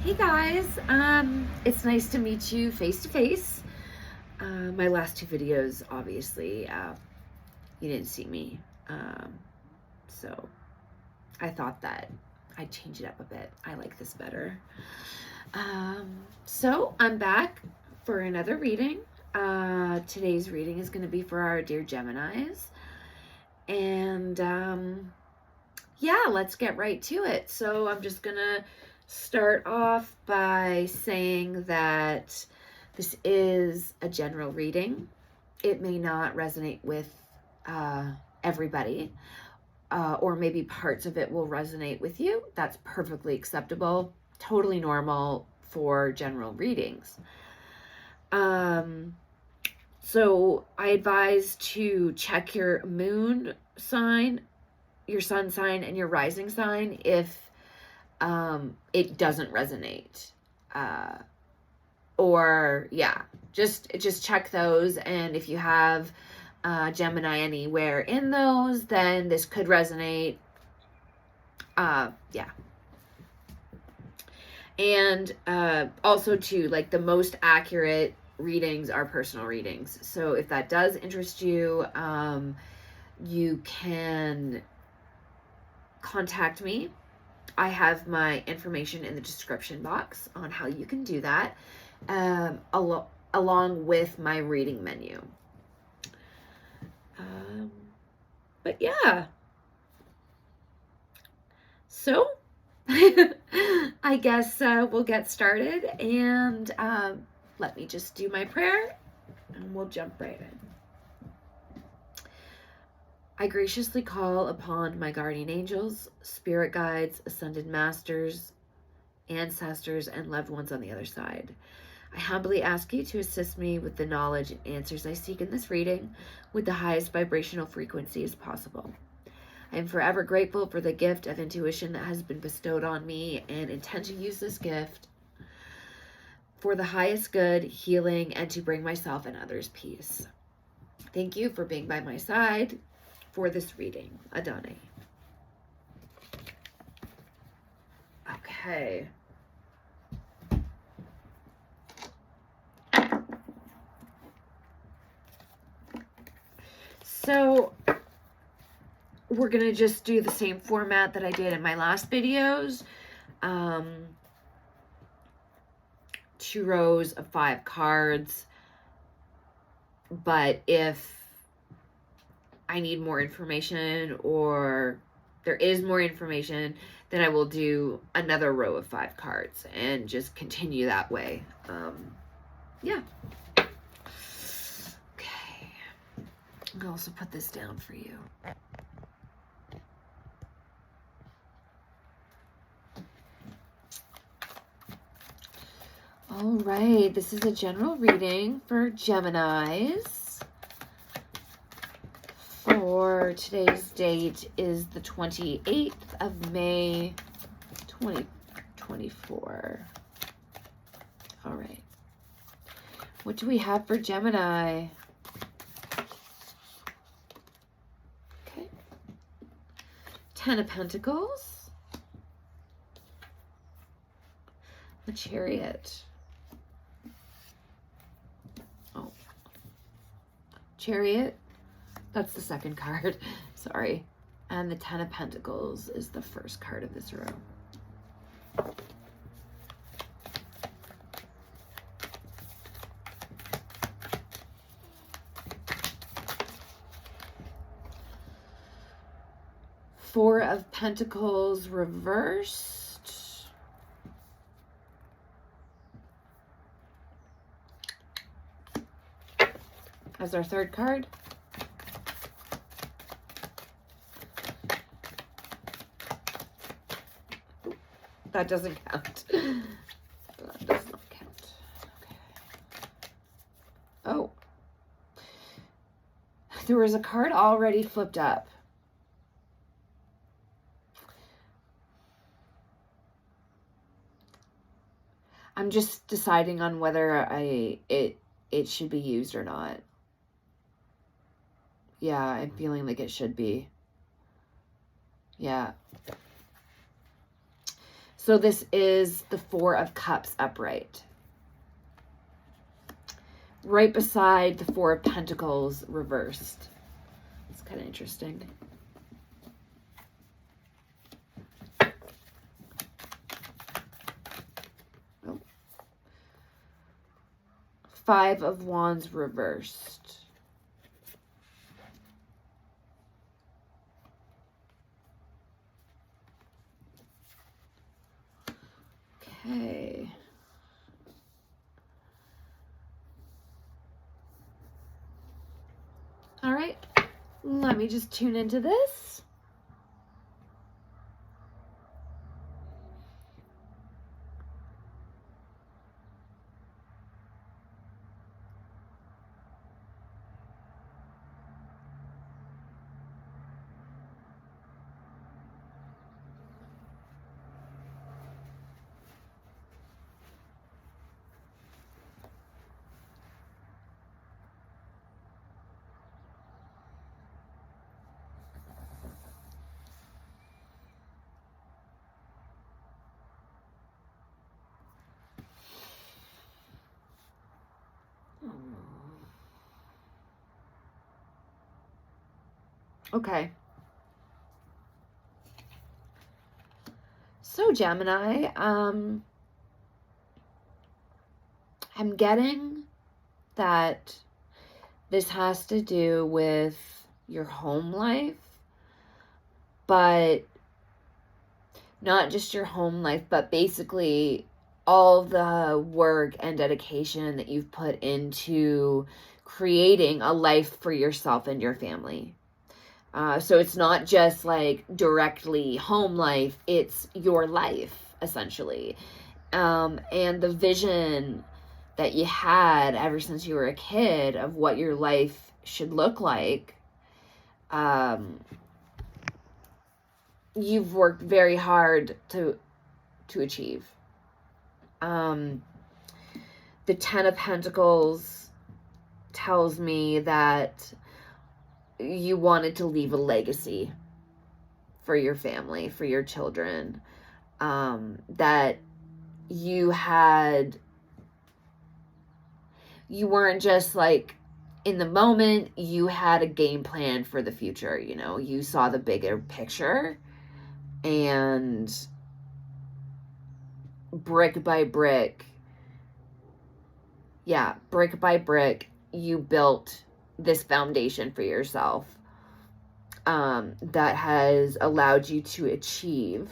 Hey guys, it's nice to meet you face to face. My last two videos, obviously, you didn't see me, so I thought that I'd change it up a bit. I like this better. So I'm back for another reading. Today's reading is going to be for our dear Geminis, and yeah, let's get right to it. So I'm just gonna start off by saying that this is a general reading. It may not resonate with everybody, or maybe parts of it will resonate with you. That's perfectly acceptable, totally normal for general readings. So I advise to check your moon sign, your sun sign, and your rising sign if it doesn't resonate, or yeah, just check those. And if you have Gemini anywhere in those, then this could resonate. Yeah. And also too, like, the most accurate readings are personal readings. So if that does interest you, you can contact me. I have my information in the description box on how you can do that, along with my reading menu. But yeah, so I guess we'll get started, and let me just do my prayer and we'll jump right in. I graciously call upon my guardian angels, spirit guides, ascended masters, ancestors, and loved ones on the other side. I humbly ask you to assist me with the knowledge and answers I seek in this reading with the highest vibrational frequency as possible. I am forever grateful for the gift of intuition that has been bestowed on me, and intend to use this gift for the highest good, healing, and to bring myself and others peace. Thank you for being by my side for this reading. Adane. Okay. So we're going to just do the same format that I did in my last videos. 2 rows of 5 cards. But if I need more information, or there is more information, then I will do another row of 5 cards and just continue that way. Yeah. Okay. I'll also put this down for you. All right, this is a general reading for Geminis. For today's date is the 28th of May, 2024. All right. What do we have for Gemini? Okay. 10 of Pentacles. The Chariot. Oh. Chariot. That's the second card. Sorry. And the 10 of Pentacles is the first card of this row. Four of Pentacles reversed. As our third card. That doesn't count. That does not count. Okay. Oh. There was a card already flipped up. I'm just deciding on whether it should be used or not. Yeah, I'm feeling like it should be. Yeah. So this is the Four of Cups upright. Right beside the Four of Pentacles reversed. It's kind of interesting. Oh. Five of Wands reversed. Okay. All right. Let me just tune into this. Okay. So Gemini, I'm getting that this has to do with your home life, but not just your home life, but basically all the work and dedication that you've put into creating a life for yourself and your family. So it's not just like directly home life, it's your life, essentially. And the vision that you had ever since you were a kid of what your life should look like, you've worked very hard to achieve. The Ten of Pentacles tells me that you wanted to leave a legacy for your family, for your children, that you weren't just like in the moment, you had a game plan for the future. You know, you saw the bigger picture, and brick by brick, you built this foundation for yourself, that has allowed you to achieve,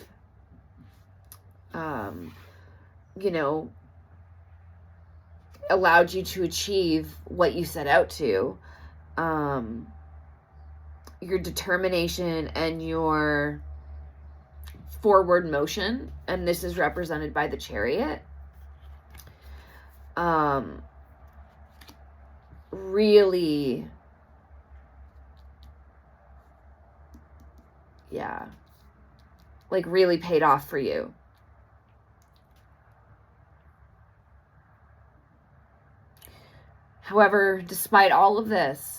allowed you to achieve what you set out to. Your determination and your forward motion, and this is represented by the Chariot, really, really paid off for you. However, despite all of this,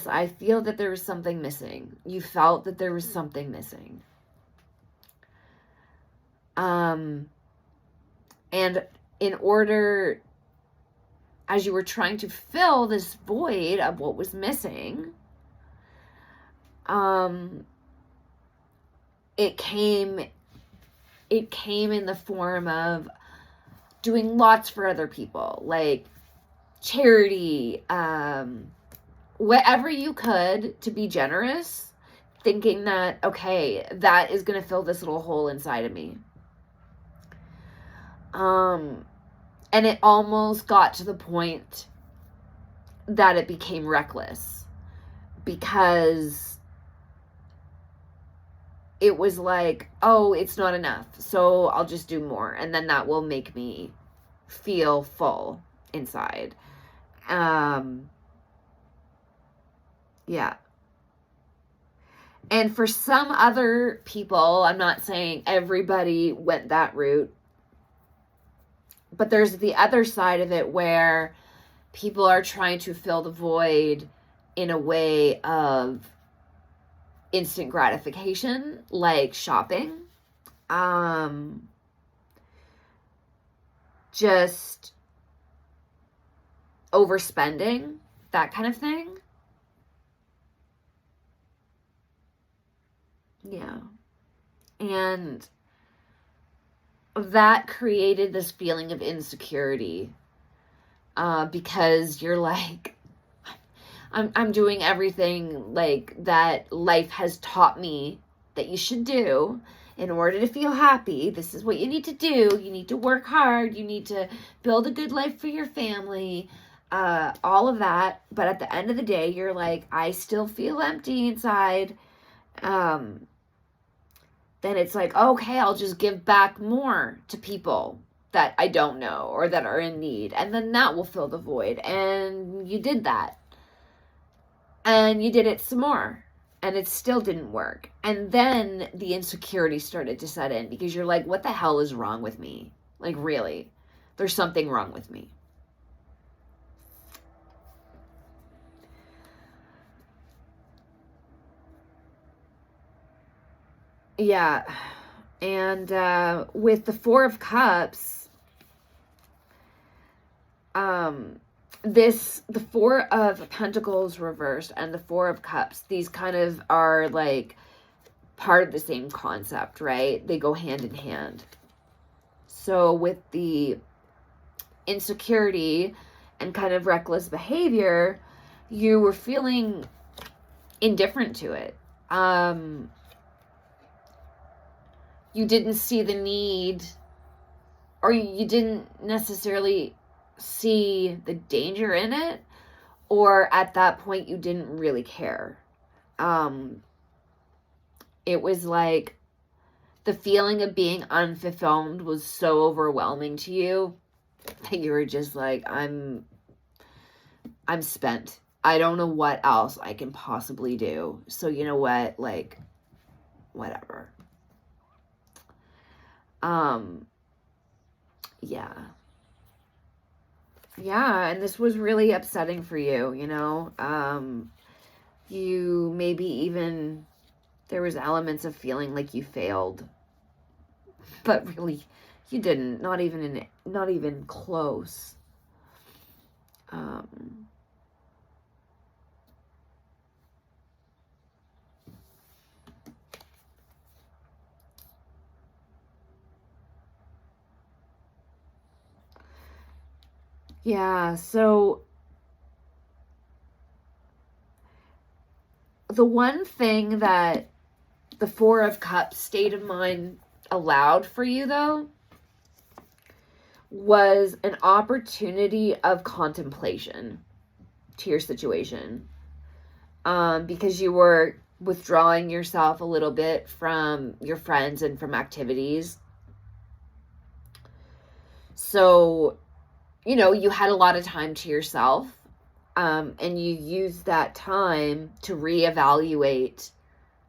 I feel that there was something missing. You felt that there was something missing. And in order, as you were trying to fill this void of what was missing, it came in the form of doing lots for other people, like charity, whatever you could to be generous, thinking that, okay, that is going to fill this little hole inside of me. And it almost got to the point that it became reckless, because it was like, oh, it's not enough, so I'll just do more, and then that will make me feel full inside. And for some other people, I'm not saying everybody went that route, But there's the other side of it where people are trying to fill the void in a way of instant gratification, like shopping. Just overspending, that kind of thing. Yeah. And that created this feeling of insecurity, because you're like, I'm doing everything like that life has taught me that you should do in order to feel happy. This is what you need to do. You need to work hard. You need to build a good life for your family. All of that. But at the end of the day, you're like, I still feel empty inside. Then it's like, okay, I'll just give back more to people that I don't know or that are in need. And then that will fill the void. And you did that. And you did it some more. And it still didn't work. And then the insecurity started to set in because you're like, what the hell is wrong with me? Like, really? There's something wrong with me. Yeah. And with the Four of Cups, the Four of Pentacles reversed and the Four of Cups, these kind of are like part of the same concept, right? They go hand in hand. So with the insecurity and kind of reckless behavior, you were feeling indifferent to it. You didn't see the need, or you didn't necessarily see the danger in it, or at that point you didn't really care. It was like the feeling of being unfulfilled was so overwhelming to you that you were just like, I'm spent. I don't know what else I can possibly do. So you know what? Like, whatever. Yeah. Yeah, and this was really upsetting for you, you know? You maybe even, there was elements of feeling like you failed. But really, you didn't. Not even close. Yeah, so the one thing that the Four of Cups state of mind allowed for you, though, was an opportunity of contemplation to your situation. Because you were withdrawing yourself a little bit from your friends and from activities. So, you know, you had a lot of time to yourself, and you used that time to reevaluate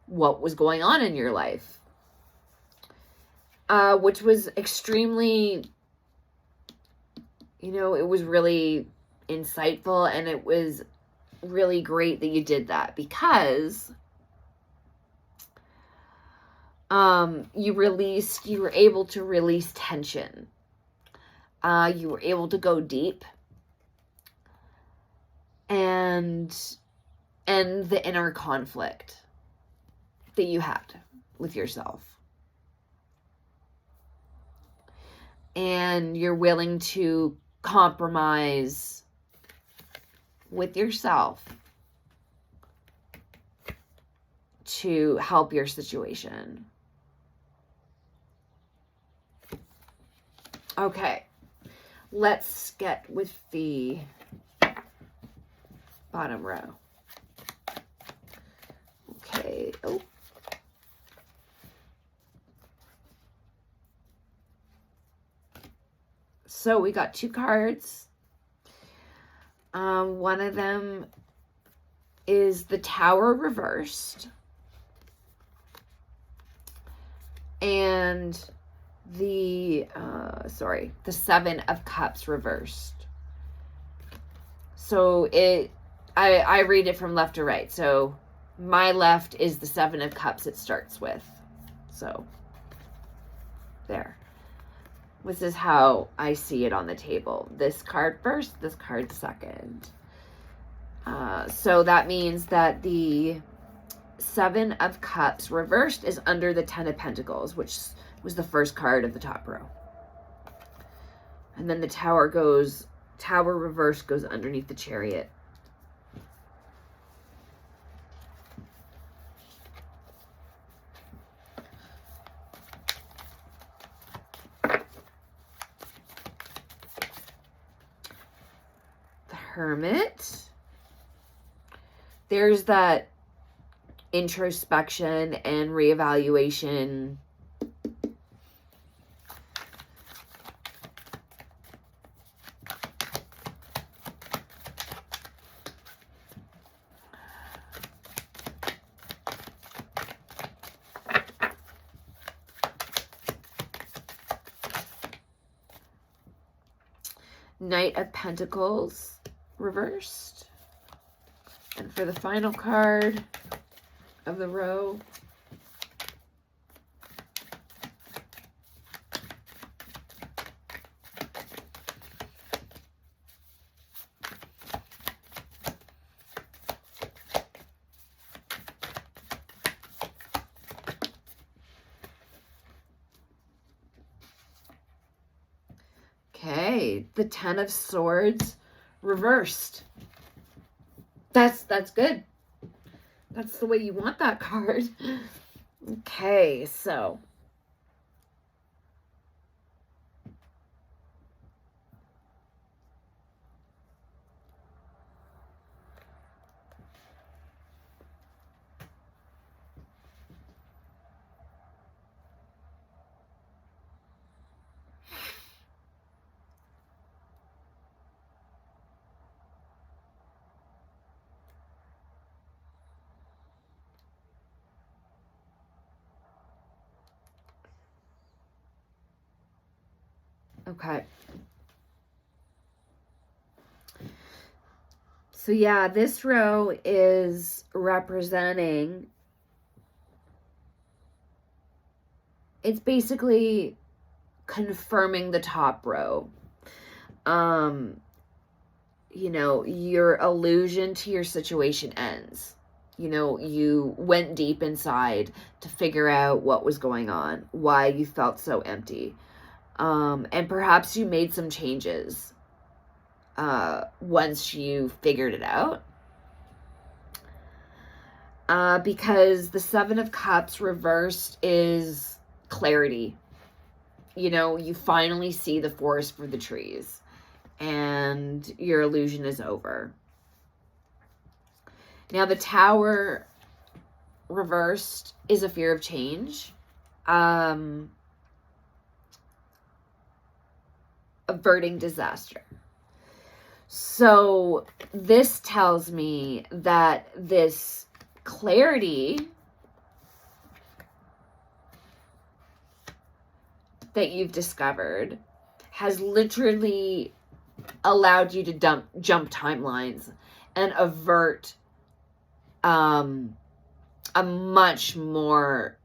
what was going on in your life, which was extremely, you know, it was really insightful, and it was really great that you did that, because you were able to release tension. You were able to go deep and the inner conflict that you had with yourself. And you're willing to compromise with yourself to help your situation. Okay. Let's get with the bottom row. Okay. Oh. So we got two cards. One of them is the Tower reversed. And the Seven of Cups reversed. So I read it from left to right. So my left is the Seven of Cups it starts with. So there. This is how I see it on the table. This card first, this card second. So that means that the Seven of Cups reversed is under the Ten of Pentacles, which was the first card of the top row. And then the Tower reversed goes underneath the Chariot. The Hermit. There's that introspection and reevaluation. Knight of Pentacles reversed. And for the final card of the row, okay, the Ten of Swords reversed. That's good. That's the way you want that card. Okay, so okay. So yeah, this row is representing, it's basically confirming the top row. You know, your illusion to your situation ends. You know, you went deep inside to figure out what was going on, why you felt so empty. And perhaps you made some changes once you figured it out. Because the Seven of Cups reversed is clarity. You know, you finally see the forest for the trees, and your illusion is over. Now, the Tower reversed is a fear of change. Averting disaster. So this tells me that this clarity that you've discovered has literally allowed you to jump timelines and avert a much more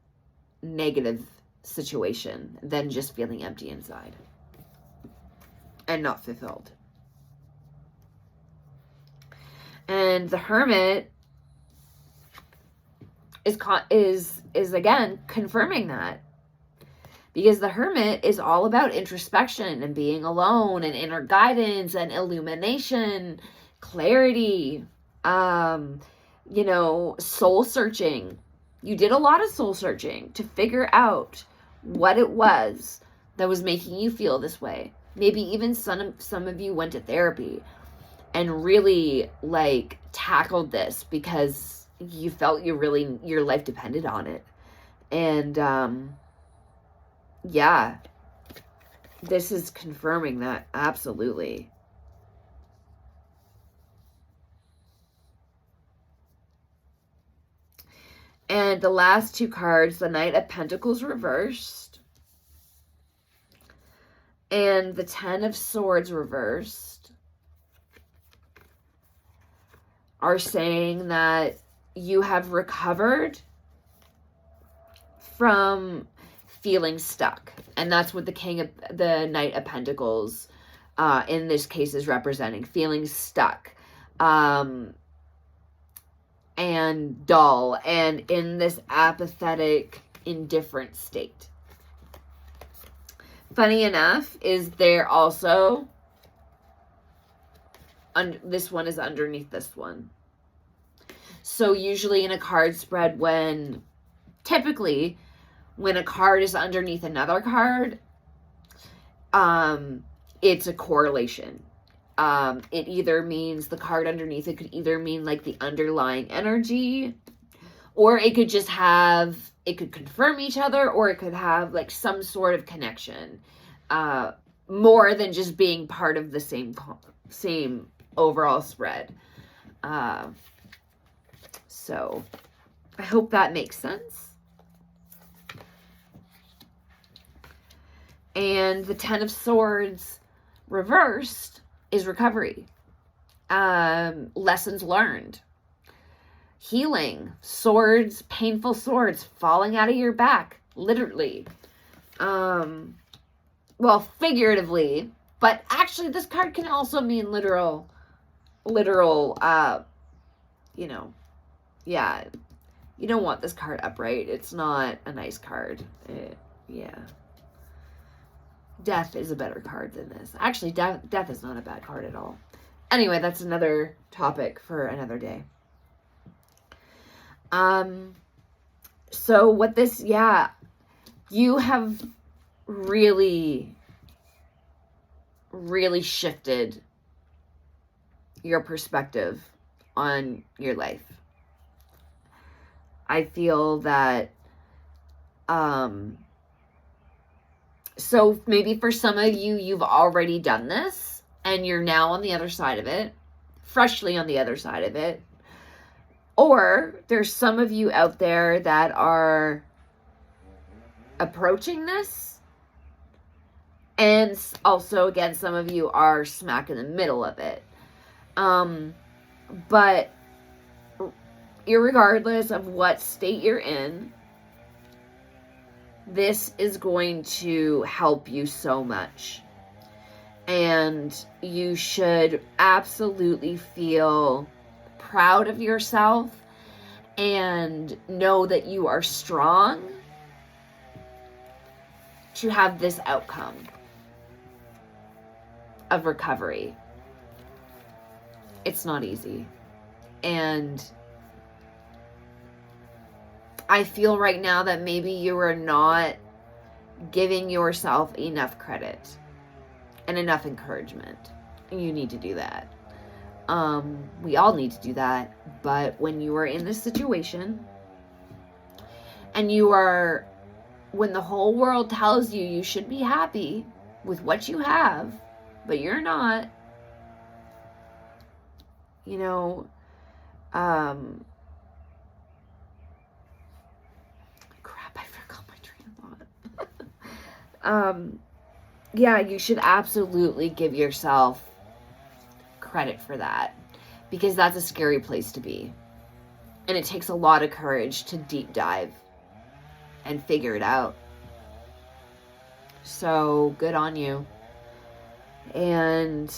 negative situation than just feeling empty inside and not fulfilled. And the Hermit is again confirming that, because the Hermit is all about introspection and being alone and inner guidance and illumination, clarity, you know, soul searching. You did a lot of soul searching to figure out what it was that was making you feel this way. Maybe even some of you went to therapy and really like tackled this because you felt your life depended on it. And yeah, this is confirming that, absolutely. And the last two cards, the Knight of Pentacles reversed And the Ten of Swords reversed are saying that you have recovered from feeling stuck. And that's what the Knight of Pentacles in this case is representing. Feeling stuck. And dull. And in this apathetic, indifferent state. Funny enough, is there also... this one is underneath this one. So usually in a card spread, typically when a card is underneath another card, it's a correlation. It either means the card underneath it could either mean like the underlying energy, or it could just have, it could confirm each other, or it could have like some sort of connection, more than just being part of the same overall spread. So I hope that makes sense. And the Ten of Swords reversed is recovery. Lessons learned. Healing. Swords, painful swords falling out of your back. Literally. Well, figuratively. But actually, this card can also mean literal, yeah. You don't want this card upright. It's not a nice card. Yeah. Death is a better card than this. Actually, death is not a bad card at all. Anyway, that's another topic for another day. So what this, you have really, really shifted your perspective on your life. I feel that, so maybe for some of you, you've already done this and you're now on the other side of it, freshly on the other side of it. Or there's some of you out there that are approaching this. And also, again, some of you are smack in the middle of it. But irregardless of what state you're in, this is going to help you so much. And you should absolutely feel proud of yourself and know that you are strong to have this outcome of recovery. It's not easy. And I feel right now that maybe you are not giving yourself enough credit and enough encouragement. And you need to do that. We all need to do that. But when you are in this situation and when the whole world tells you you should be happy with what you have, but you're not, crap, I forgot my train of thought. You should absolutely give yourself credit for that, because that's a scary place to be. And it takes a lot of courage to deep dive and figure it out. So good on you. And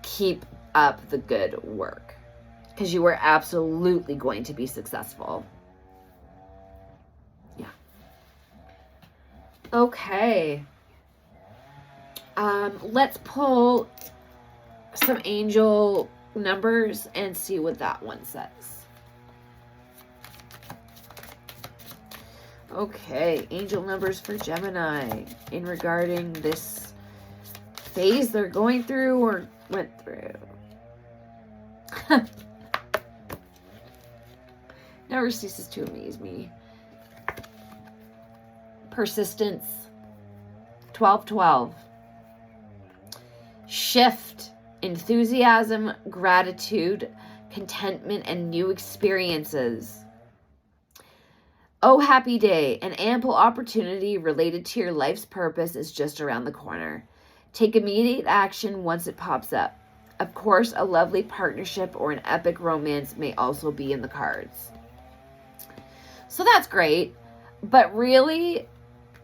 keep up the good work, because you are absolutely going to be successful. Yeah. Okay. Let's pull some angel numbers and see what that one says. Okay, angel numbers for Gemini in regarding this phase they're going through or went through. Never ceases to amaze me. Persistence. 12-12. Shift. Enthusiasm, gratitude, contentment, and new experiences. Oh, happy day. An ample opportunity related to your life's purpose is just around the corner. Take immediate action once it pops up. Of course, a lovely partnership or an epic romance may also be in the cards. So that's great. But really,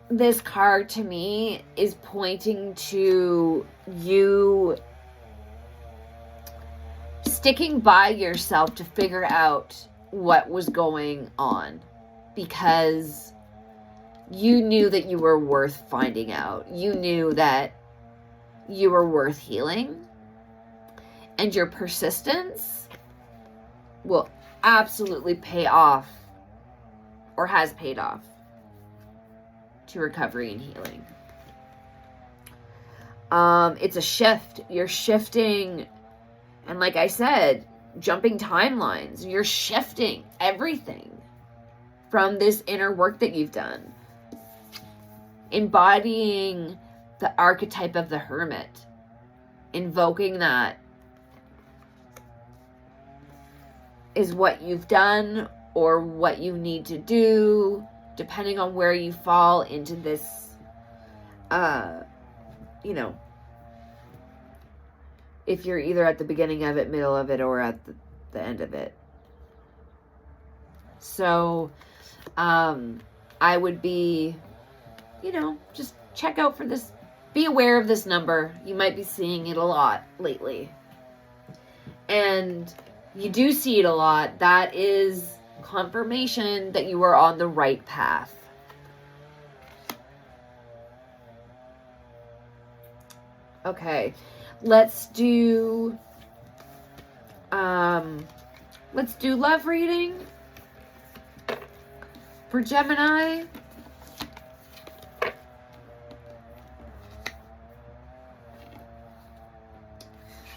this card to me is pointing to you sticking by yourself to figure out what was going on, because you knew that you were worth finding out. You knew that you were worth healing, and your persistence will absolutely pay off, or has paid off, to recovery and healing. It's a shift. You're shifting, and like I said, jumping timelines. You're shifting everything from this inner work that you've done. Embodying the archetype of the hermit. Invoking that is what you've done or what you need to do, depending on where you fall into this, if you're either at the beginning of it, middle of it, or at the end of it. So, I would be, just check out for this. Be aware of this number. You might be seeing it a lot lately. And you do see it a lot. That is confirmation that you are on the right path. Okay. Let's do love reading for Gemini.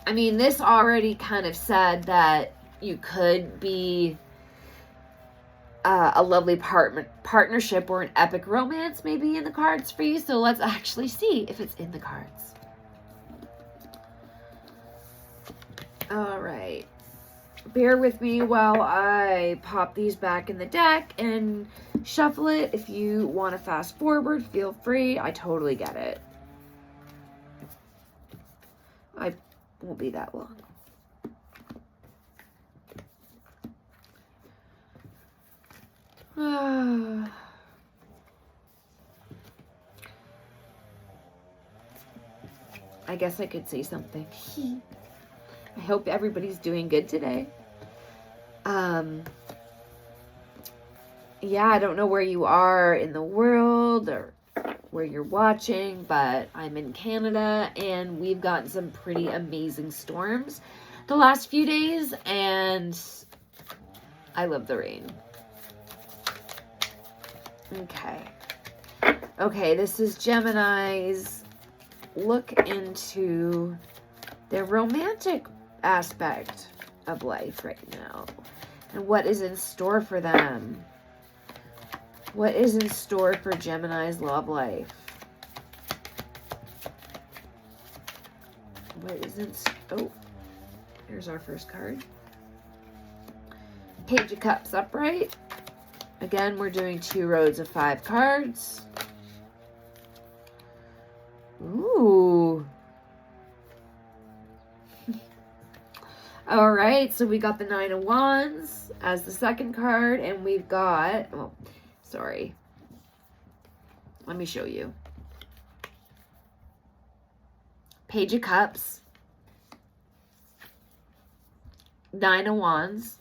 I mean, this already kind of said that you could be a lovely partnership or an epic romance maybe in the cards for you. So let's actually see if it's in the cards. All right. Bear with me while I pop these back in the deck and shuffle it. If you want to fast forward, feel free. I totally get it. I won't be that long. I guess I could say something. I hope everybody's doing good today. Yeah, I don't know where you are in the world or where you're watching, but I'm in Canada and we've gotten some pretty amazing storms the last few days, and I love the rain. Okay, this is Gemini's look into their romantic aspect of life right now and what is in store for them. What is in store for Gemini's love life? What is in... Oh, here's our first card. Page of Cups upright. Again, we're doing 2 rows of 5 cards. Ooh. All right, so we got the 9 of Wands as the second card, and we've got... Oh, sorry. Let me show you. Page of Cups. 9 of Wands.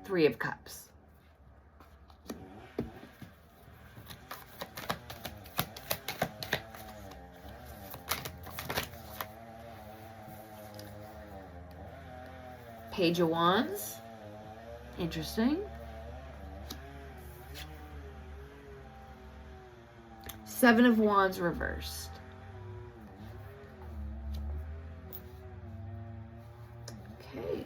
3 of Cups. Page of Wands. Interesting. 7 of Wands reversed. Okay.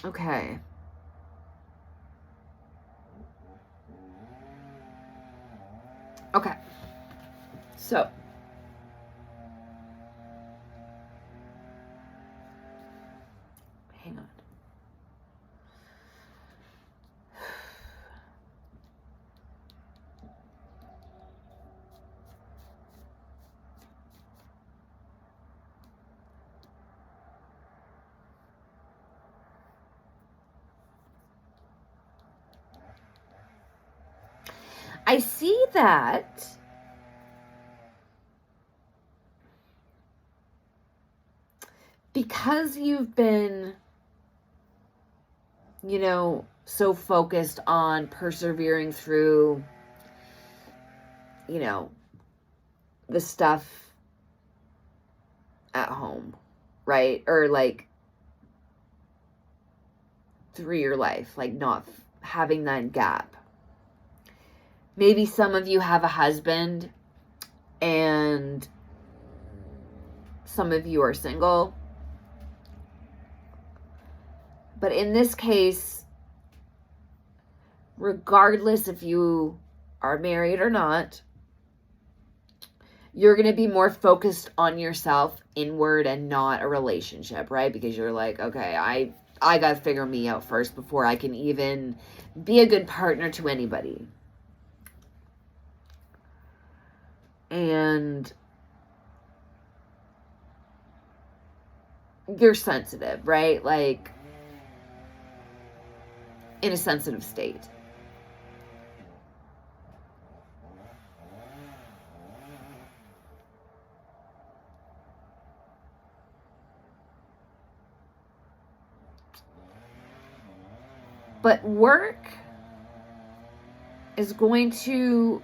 Okay. Okay. So, hang on. I see that because you've been, so focused on persevering through, the stuff at home, right? Or like through your life, like not having that gap. Maybe some of you have a husband and some of you are single. But in this case, regardless if you are married or not, you're going to be more focused on yourself inward and not a relationship, right? Because you're like, okay, I got to figure me out first before I can even be a good partner to anybody. And you're sensitive, right? Like, in a sensitive state. But work is going to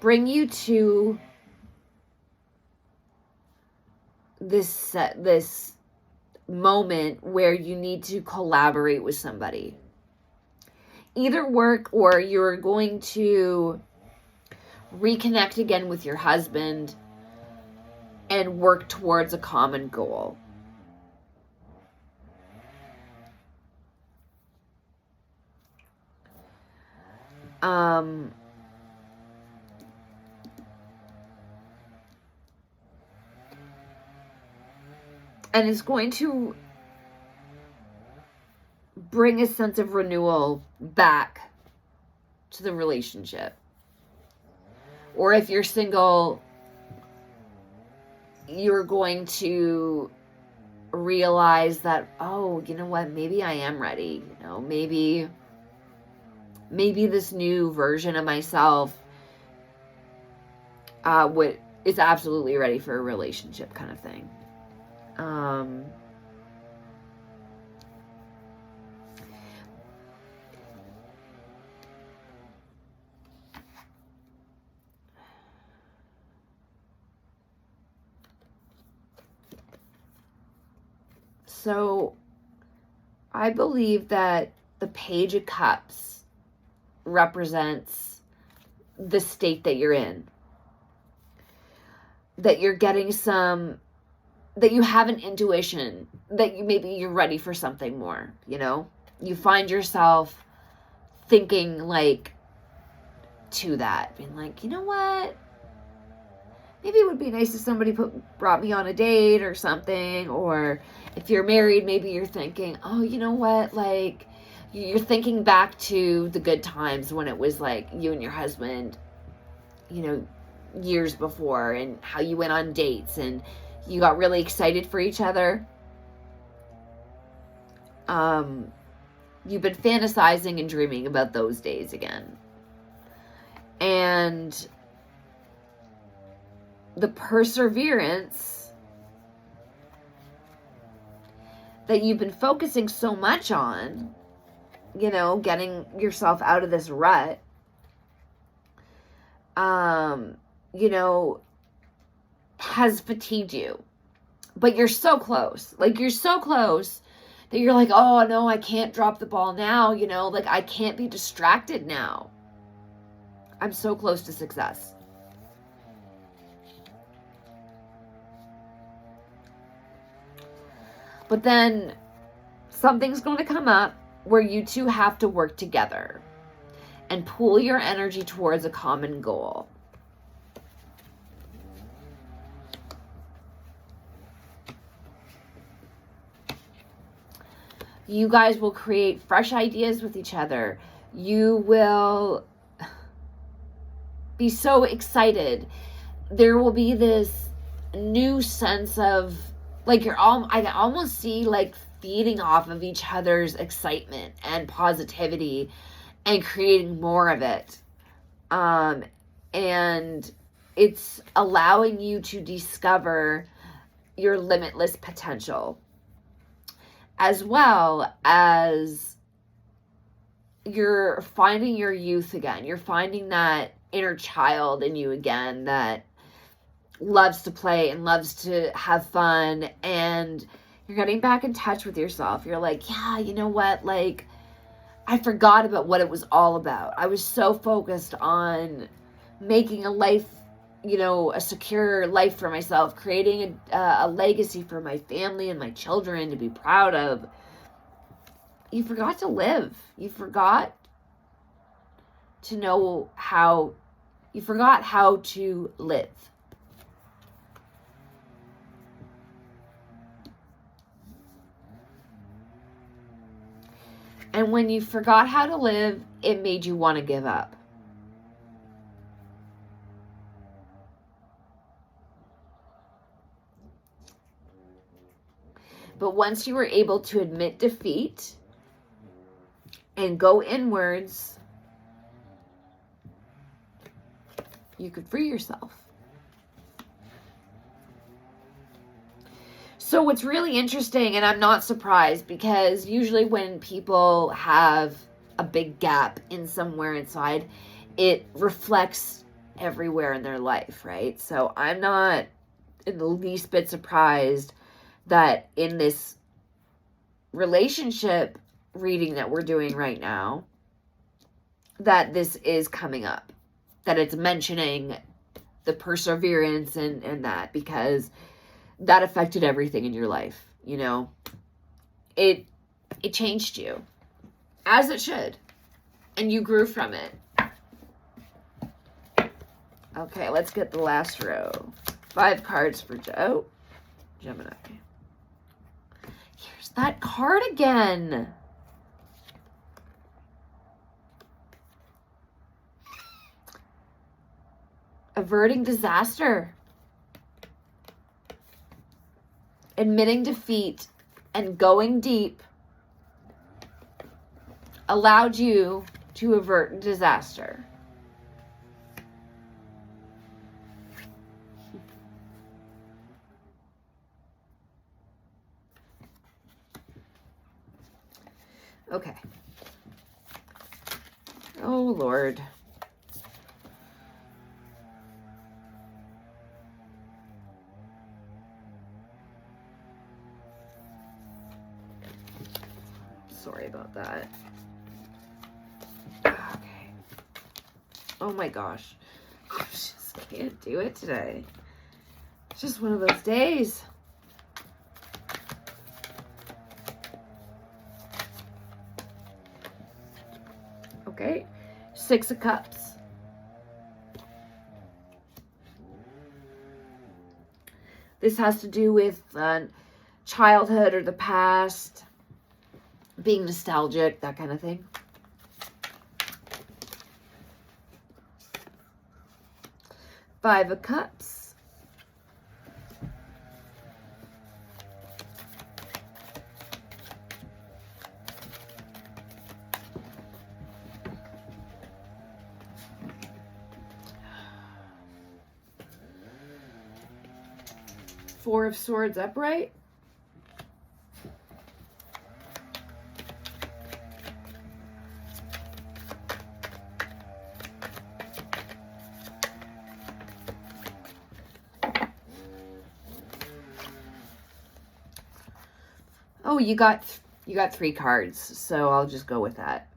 bring you to this moment where you need to collaborate with somebody. Either work or you're going to reconnect again with your husband and work towards a common goal. And it's going to bring a sense of renewal back to the relationship. Or if you're single, you're going to realize that, oh, you know what, maybe I am ready. Maybe this new version of myself is absolutely ready for a relationship kind of thing. So I believe that the Page of Cups represents the state that you're in. That you're getting that you have an intuition that maybe you're ready for something more, You find yourself thinking like to that, being like, you know what? Maybe it would be nice if somebody brought me on a date or something. Or if you're married, maybe you're thinking, oh, you know what? Like, you're thinking back to the good times when it was like you and your husband, years before, and how you went on dates and you got really excited for each other. You've been fantasizing and dreaming about those days again. And the perseverance that you've been focusing so much on, getting yourself out of this rut, has fatigued you. But you're so close. Like, you're so close that you're like, oh, no, I can't drop the ball now, Like, I can't be distracted now. I'm so close to success. But then something's going to come up where you two have to work together and pool your energy towards a common goal. You guys will create fresh ideas with each other. You will be so excited. There will be this new sense of, like, I can almost see, like, feeding off of each other's excitement and positivity and creating more of it. And it's allowing you to discover your limitless potential, as well as you're finding your youth again. You're finding that inner child in you again that loves to play and loves to have fun, and you're getting back in touch with yourself. You're like, yeah, you know what? Like, I forgot about what it was all about. I was so focused on making a life, you know, a secure life for myself, creating a legacy for my family and my children to be proud of. You forgot to live. You forgot to know how, you forgot how to live. And when you forgot how to live, it made you want to give up. But once you were able to admit defeat and go inwards, you could free yourself. So what's really interesting, and I'm not surprised, because usually when people have a big gap in somewhere inside, it reflects everywhere in their life, right? So I'm not in the least bit surprised that in this relationship reading that we're doing right now, that this is coming up, that it's mentioning the perseverance and that, because that affected everything in your life. You know, it changed you, as it should, and you grew from it. Okay, let's get the last row. 5 cards for Gemini. Here's that card again. Averting disaster. Admitting defeat and going deep allowed you to avert disaster. Okay. Oh, Lord. Sorry about that. Okay. Oh my gosh. I just can't do it today. It's just one of those days. Okay. 6 of Cups. This has to do with childhood or the past, being nostalgic, that kind of thing. Five of Cups. Four of Swords upright. Oh, you got 3 cards, so I'll just go with that.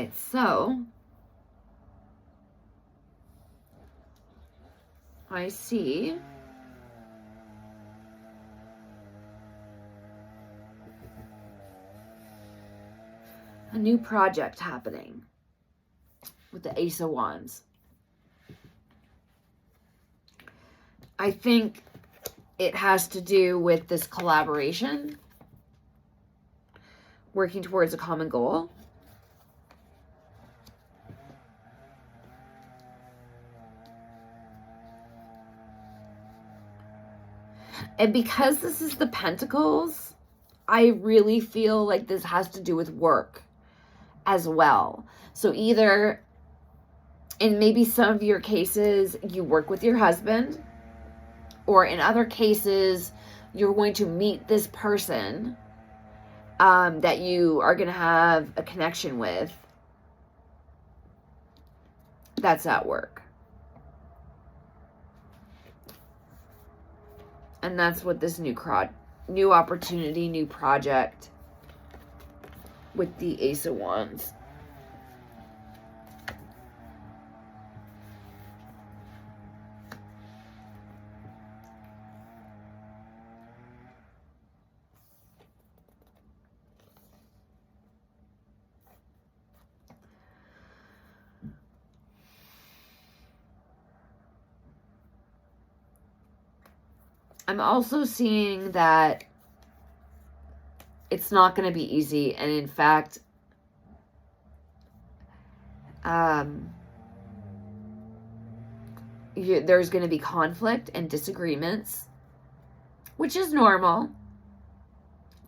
right, so I see a new project happening with the Ace of Wands. I think it has to do with this collaboration, working towards a common goal. And because this is the Pentacles, I really feel like this has to do with work as well. So either, in maybe some of your cases, you work with your husband, or in other cases, you're going to meet this person that you are going to have a connection with that's at work. And that's what this new opportunity, new project with the Ace of Wands. I'm also seeing that it's not going to be easy. And in fact, there's going to be conflict and disagreements, which is normal.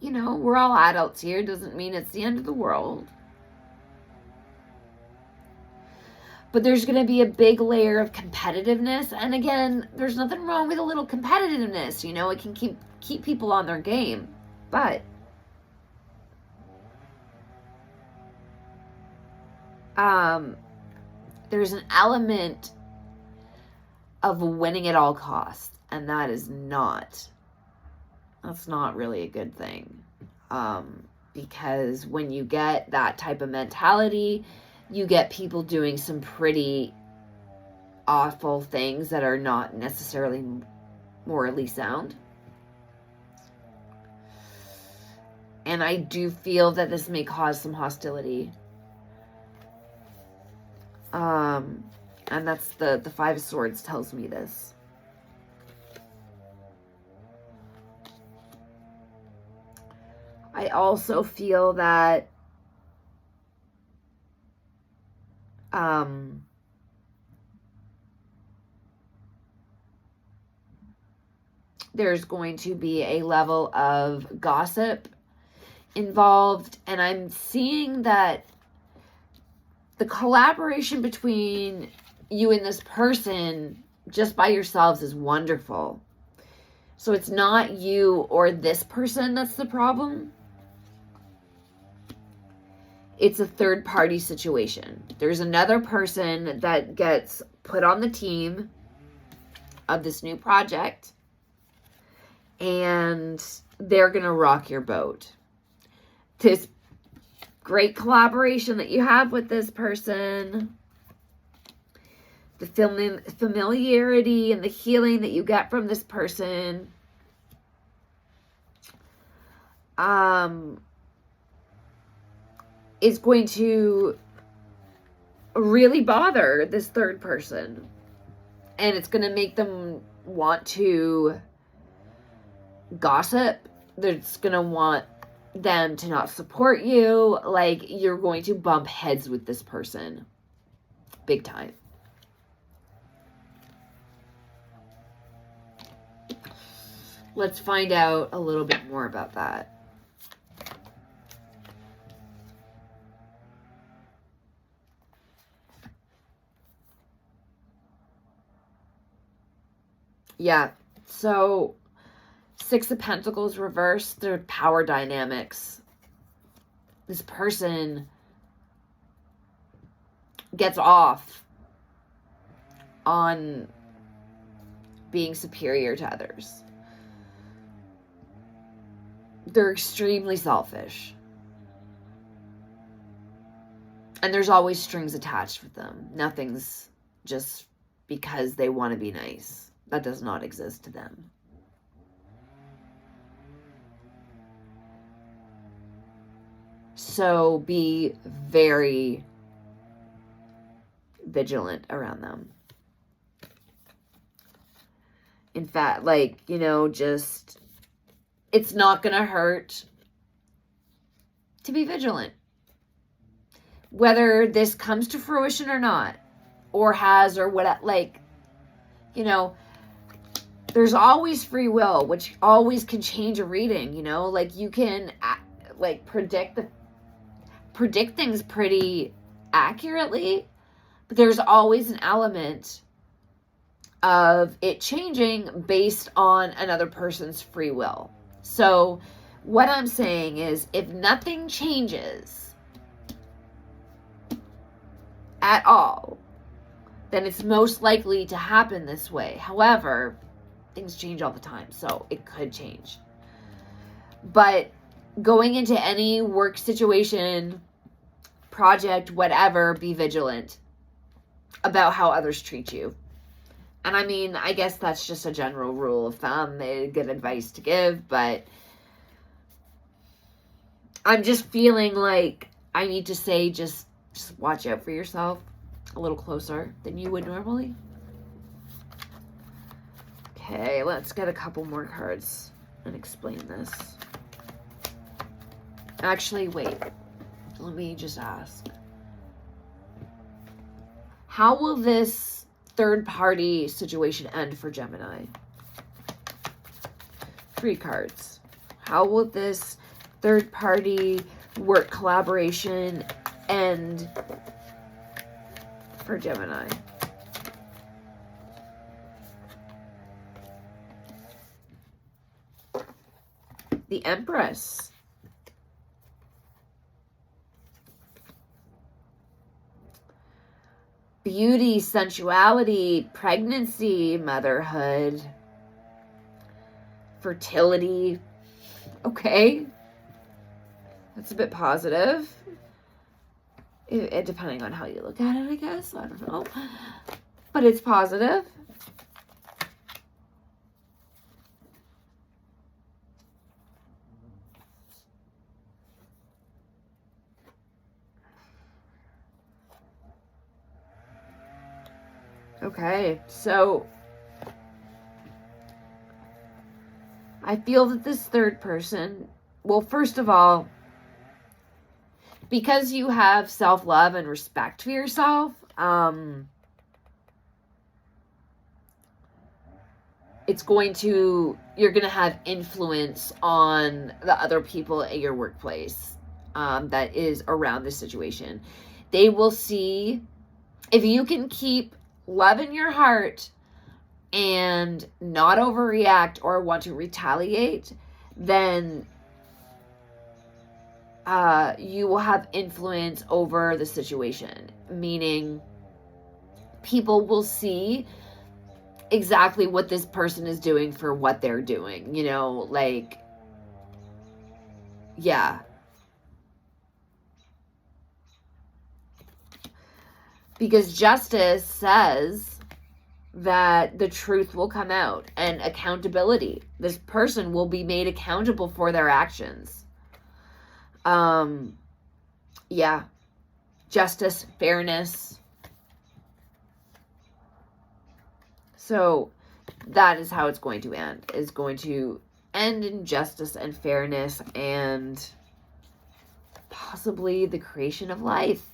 You know, we're all adults here. Doesn't mean it's the end of the world. But there's going to be a big layer of competitiveness. And again, there's nothing wrong with a little competitiveness. You know, it can keep people on their game. But there's an element of winning at all costs. And that's not really a good thing. Because when you get that type of mentality, you get people doing some pretty awful things that are not necessarily morally sound. And I do feel that this may cause some hostility. And that's the Five of Swords tells me this. I also feel that there's going to be a level of gossip involved, and I'm seeing that the collaboration between you and this person just by yourselves is wonderful. So it's not you or this person that's the problem. It's a third party situation. There's another person that gets put on the team of this new project, and they're going to rock your boat. This great collaboration that you have with this person, the familiarity and the healing that you get from this person, is going to really bother this third person. And it's going to make them want to gossip. It's going to want them to not support you. Like, you're going to bump heads with this person. Big time. Let's find out a little bit more about that. Yeah, so Six of Pentacles reversed, their power dynamics. This person gets off on being superior to others. They're extremely selfish. And there's always strings attached with them. Nothing's just because they want to be nice. That does not exist to them. So be very vigilant around them. In fact, like, you know, just, it's not going to hurt to be vigilant. Whether this comes to fruition or not, or has, or what, like, you know, there's always free will, which always can change a reading, you know, like you can like predict things pretty accurately, but there's always an element of it changing based on another person's free will. So what I'm saying is, if nothing changes at all, then it's most likely to happen this way. However, things change all the time, so it could change. But going into any work situation, project, whatever, be vigilant about how others treat you. And I mean, I guess that's just a general rule of thumb, good advice to give, but I'm just feeling like I need to say, just watch out for yourself a little closer than you would normally. Okay, let's get a couple more cards and explain this. Actually, wait. Let me just ask. How will this third-party situation end for Gemini? 3 cards. How will this third-party work collaboration end for Gemini? The Empress. Beauty, sensuality, pregnancy, motherhood, fertility. Okay. That's a bit positive. Depending on how you look at it, I guess. I don't know. But it's positive. Okay, so I feel that this third person, well, first of all, because you have self-love and respect for yourself, you're going to have influence on the other people at your workplace that is around this situation. They will see, if you can keep love in your heart and not overreact or want to retaliate, then you will have influence over the situation. Meaning, people will see exactly what this person is doing for what they're doing. You know, like, yeah. Because justice says that the truth will come out and accountability. This person will be made accountable for their actions. Yeah. Justice, fairness. So that is how it's going to end. It's going to end in justice and fairness and possibly the creation of life.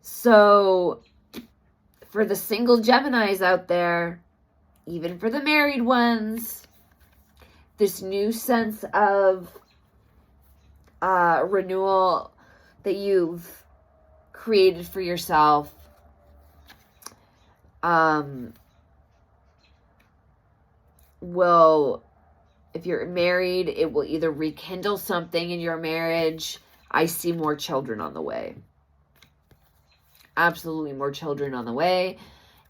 So, for the single Geminis out there, even for the married ones, this new sense of renewal that you've created for yourself will, if you're married, it will either rekindle something in your marriage. I see more children on the way. Absolutely more children on the way.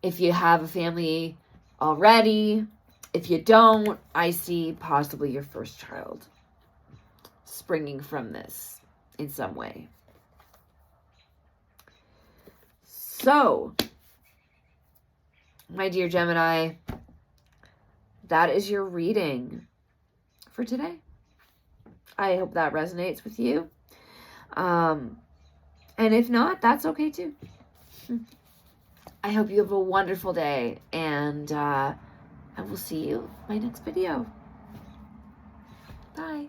If you have a family already, if you don't, I see possibly your first child springing from this in some way. So, my dear Gemini, that is your reading for today. I hope that resonates with you. And if not, that's okay too. I hope you have a wonderful day, and I will see you in my next video. Bye.